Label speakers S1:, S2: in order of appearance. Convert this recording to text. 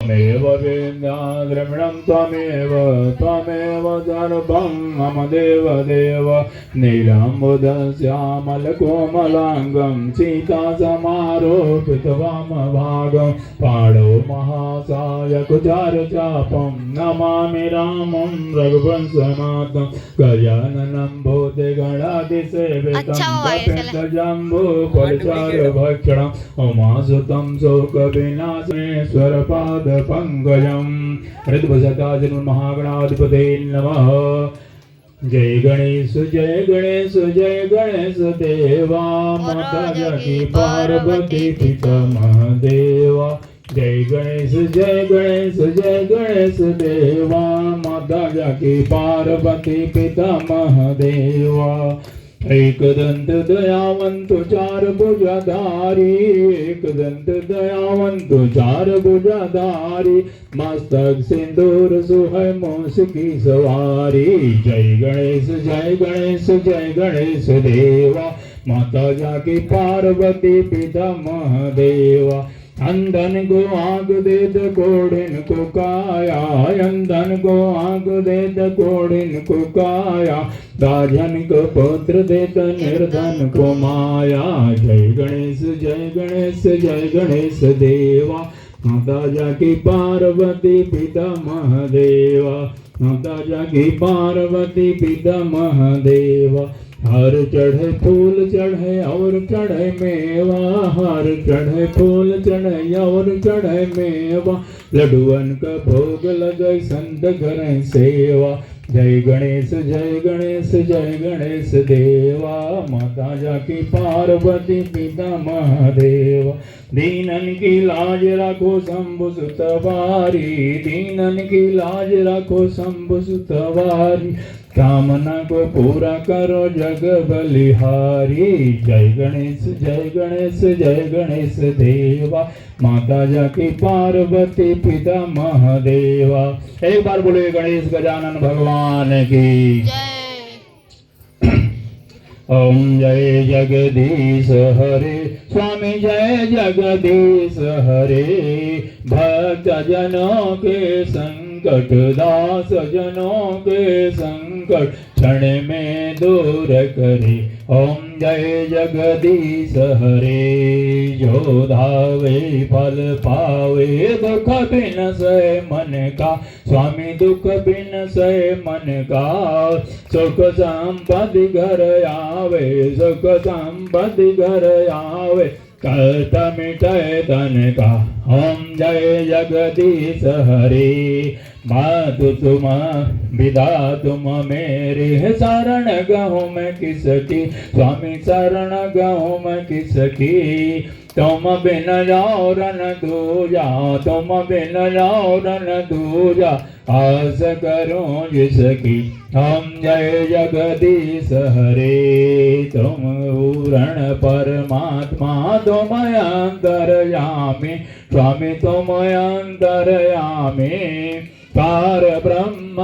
S1: त्वमेव विद्याद्रविणं त्वमेव त्वमेव सर्वं मम देवदेव नीलाम्बुदश्यामलकोमलाङ्गं सीतासमारोपितवामभागं पाणौ महासायकुचारचापं नमामि रामं रघुवंशनाथं गजाननं भूतगणाधिसेवितं जम्बूफलचारुभक्षणम् उमासुतं शोकविनाशेश्वरपादपङ्कजम् ऋतुभजताजन्महागणाधिपते नमः। जय गणेश जय गणेश जय गणेश देवा माता जगी पार्वती पिता महादेवा जय गणेश जय गणेश जय गणेश देवा माता जगी पार्वती पिता महादेवा एक दंत दयावंत चार भुजाधारी एक दंत दयावंत चार भुजाधारी मस्तक सिंदूर सुहै मूस की सवारी जय गणेश जय गणेश जय गणेश देवा माता जाकी पार्वती पिता महादेवा अंधन को आग देत कोड़िन को काया अंधन को आग देत कोड़िन को काया राजन को पुत्र देत निर्धन को माया जय गणेश जय गणेश देवा माता जाकी पार्वती पिता महादेवा माता जाकी पार्वती पिता महादेवा हर चढ़े फूल चढ़े और चढ़े मेवा हर चढ़े फूल चढ़े और चढ़े मेवा लड्डुअन का भोग लगे संत करें सेवा जय गणेश देवा माता जाकी पार्वती पिता महादेवा दीनन की लाज रखो शंभु सुतवारी दीनन की लाज रखो शंभु सुतवारी कामना को पूरा करो जग बलिहारी जय गणेश देवा माता जाकी पार्वती पिता महादेवा। एक बार बोले गणेश गजानन भगवान की ओम जय जगदीश हरे स्वामी जय जगदीश हरे भक्त जनों के संकट दास जनों के संकट क्षण में दूर करे ओम जय जगदीश हरे जो धावे फल पावे दुख बिन से मन का स्वामी दुख बिन से मन का सुख संपत्ति घर आवे सुख संपत्ति घर आवे कष्ट मिटे धन का ओम जय जगदीश हरे मातु तुम विदा तुम मेरे शरण गहूँ मैं किसकी स्वामी शरण गहूँ मैं किसकी तुम बिन और न दूजा तुम बिन और न दूजा आस करूं जिसकी हम जय जगदीश हरे तुम पूर्ण परमात्मा तुम अंतर्यामी स्वामी तुम अंतर्यामी पार ब्रह्म